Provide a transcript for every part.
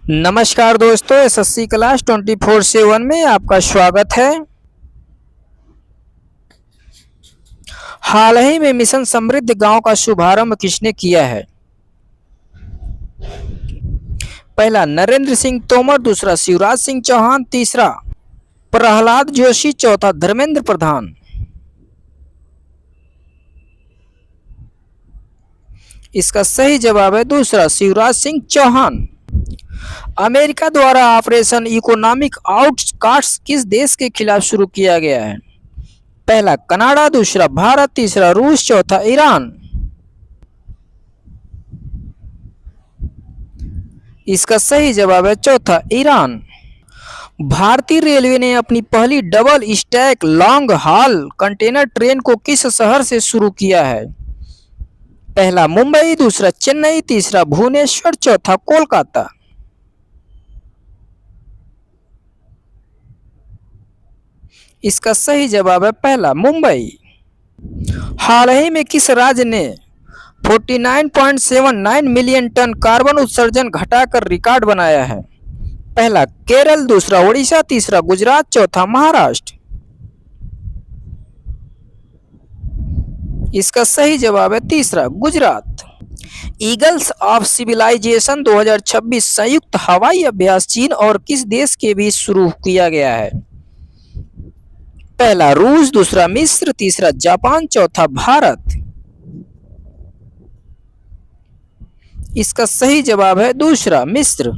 नमस्कार दोस्तों, SSC class 24/7 में आपका स्वागत है। हाल ही में मिशन समृद्ध गांव का शुभारंभ किसने किया है? पहला नरेंद्र सिंह तोमर, दूसरा शिवराज सिंह चौहान, तीसरा प्रहलाद जोशी, चौथा धर्मेंद्र प्रधान। इसका सही जवाब है दूसरा, शिवराज सिंह चौहान। अमेरिका द्वारा ऑपरेशन इकोनॉमिक आउटकास्ट किस देश के खिलाफ शुरू किया गया है? पहला कनाडा, दूसरा भारत, तीसरा रूस, चौथा ईरान। इसका सही जवाब है चौथा, ईरान। भारतीय रेलवे ने अपनी पहली double stack long haul container train को किस शहर से शुरू किया है? पहला मुंबई, दूसरा चेन्नई, तीसरा भुवनेश्वर, चौथा कोलकाता। इसका सही जवाब है पहला, मुंबई। हाल ही में किस राज्य ने 49.79 मिलियन टन कार्बन उत्सर्जन घटाकर रिकॉर्ड बनाया है? पहला केरल, दूसरा ओडिशा, तीसरा गुजरात, चौथा महाराष्ट्र। इसका सही जवाब है तीसरा, गुजरात। ईगल्स ऑफ सिविलाइजेशन 2026 संयुक्त हवाई अभ्यास चीन और किस देश के बीच शुरू किया गया है? पहला रूस, दूसरा मिस्र, तीसरा जापान, चौथा भारत। इसका सही जवाब है दूसरा, मिस्र।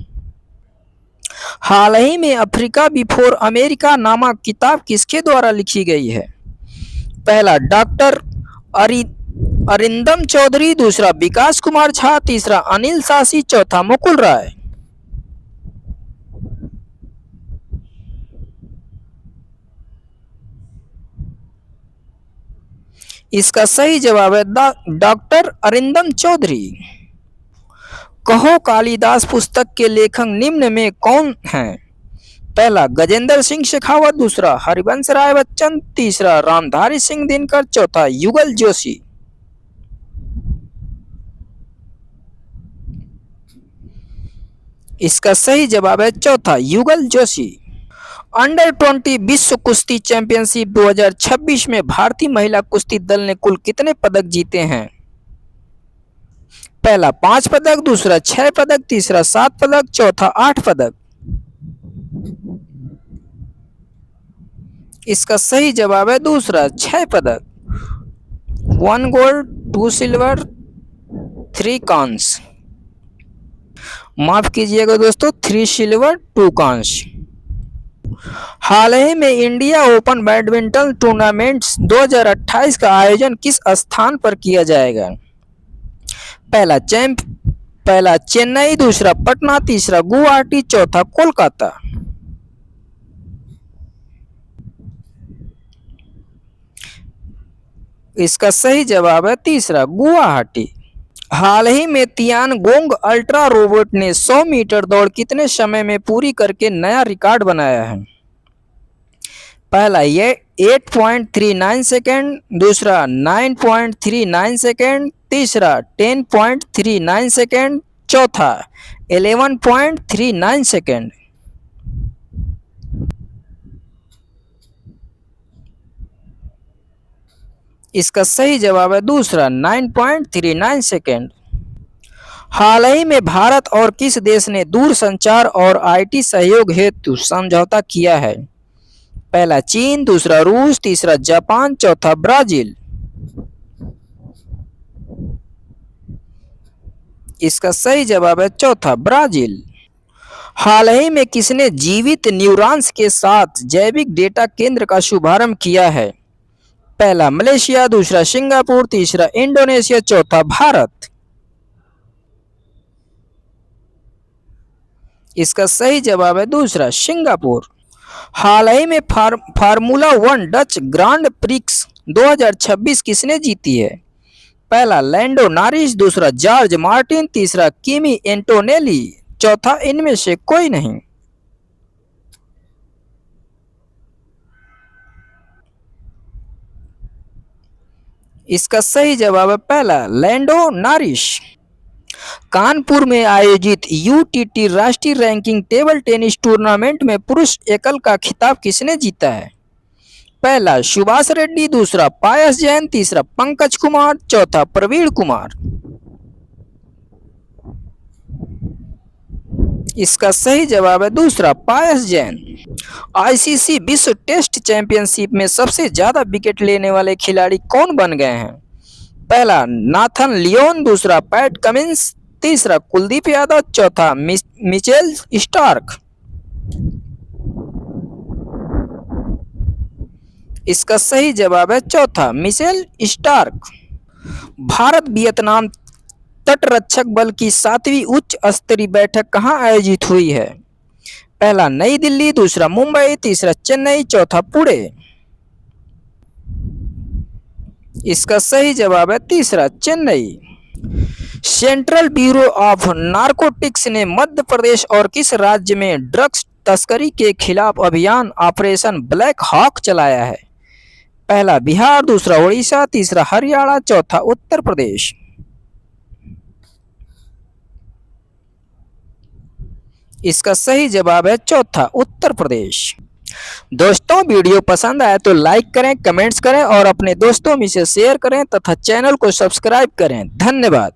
हाल ही में अफ्रीका बिफोर अमेरिका नामक किताब किसके द्वारा लिखी गई है? पहला डॉक्टर अरिंदम चौधरी, दूसरा विकास कुमार झा, तीसरा अनिल सासी, चौथा मुकुल राय। इसका सही जवाब है डॉक्टर अरिंदम चौधरी। कहो कालिदास पुस्तक के लेखक निम्न में कौन हैं? पहला गजेंद्र सिंह शेखावत, दूसरा हरिवंश राय बच्चन, तीसरा रामधारी सिंह दिनकर, चौथा युगल जोशी। इसका सही जवाब है चौथा, युगल जोशी। अंडर 20 विश्व कुश्ती चैंपियनशिप 2026 में भारतीय महिला कुश्ती दल ने कुल कितने पदक जीते हैं? पहला 5 पदक, दूसरा 6 पदक, तीसरा 7 पदक, चौथा 8 पदक। इसका सही जवाब है दूसरा, 6 पदक। 1 गोल्ड, 2 सिल्वर, 3 कांस्य। माफ कीजिएगा दोस्तों, 3 सिल्वर, 2 कांस्य। हाल ही में इंडिया ओपन बैडमिंटन टूर्नामेंट्स 2028 का आयोजन किस स्थान पर किया जाएगा? पहला चेन्नई, दूसरा पटना, तीसरा गुवाहाटी, चौथा कोलकाता। इसका सही जवाब है तीसरा, गुवाहाटी। हाल ही में तियानगोंग अल्ट्रा रोबोट ने 100 मीटर दौड़ कितने समय में पूरी करके नया रिकॉर्ड बनाया है? पहला ये 8.39 सेकेंड, दूसरा 9.39 सेकेंड, तीसरा 10.39 सेकेंड, चौथा 11.39 सेकेंड। इसका सही जवाब है दूसरा, 9.39 सेकेंड। हाल ही में भारत और किस देश ने दूरसंचार और आईटी सहयोग हेतु समझौता किया है? पहला चीन, दूसरा रूस, तीसरा जापान, चौथा ब्राजील। इसका सही जवाब है चौथा, ब्राजील। हाल ही में किसने जीवित न्यूरॉन्स के साथ जैविक डेटा केंद्र का शुभारंभ किया है? पहला मलेशिया, दूसरा सिंगापुर, तीसरा इंडोनेशिया, चौथा भारत। इसका सही जवाब है दूसरा, सिंगापुर। हाल ही में फार्मूला 1 डच ग्रांड प्रिक्स 2026 किसने जीती है? पहला लैंडो नॉरिस, दूसरा जॉर्ज मार्टिन, तीसरा किमी एंटोनेली, चौथा इनमें से कोई नहीं। इसका सही जवाब है पहला, लैंडो नॉरिस। कानपुर में आयोजित यूटीटी राष्ट्रीय रैंकिंग टेबल टेनिस टूर्नामेंट में पुरुष एकल का खिताब किसने जीता है? पहला सुभाष रेड्डी, दूसरा पायस जैन, तीसरा पंकज कुमार, चौथा प्रवीण कुमार। इसका सही जवाब है दूसरा पायस जैन। आईसीसी विश्व टेस्ट चैंपियनशिप में सबसे ज्यादा विकेट लेने वाले खिलाड़ी कौन बन गए हैं? पहला नाथन लियोन, दूसरा पैट कमिंस, तीसरा कुलदीप यादव, चौथा मिचेल स्टार्क। इसका सही जवाब है चौथा मिचेल स्टार्क। भारत वियतनाम तटरक्षक बल की 7वीं उच्च स्तरीय बैठक कहाँ आयोजित हुई है? पहला नई दिल्ली, दूसरा मुंबई, तीसरा चेन्नई, चौथा पुणे। इसका सही जवाब है तीसरा Chennai. Central bureau of narcotics ने मध्य प्रदेश और किस राज्य में ड्रग्स तस्करी के खिलाफ अभियान ऑपरेशन ब्लैक हॉक चलाया है? पहला बिहार, दूसरा उड़ीसा, तीसरा हरियाणा, चौथा उत्तर प्रदेश। इसका सही जवाब है चौथा उत्तर प्रदेश। दोस्तों, वीडियो पसंद आए तो लाइक करें, कमेंट्स करें और अपने दोस्तों में से शेयर करें तथा चैनल को सब्सक्राइब करें। धन्यवाद।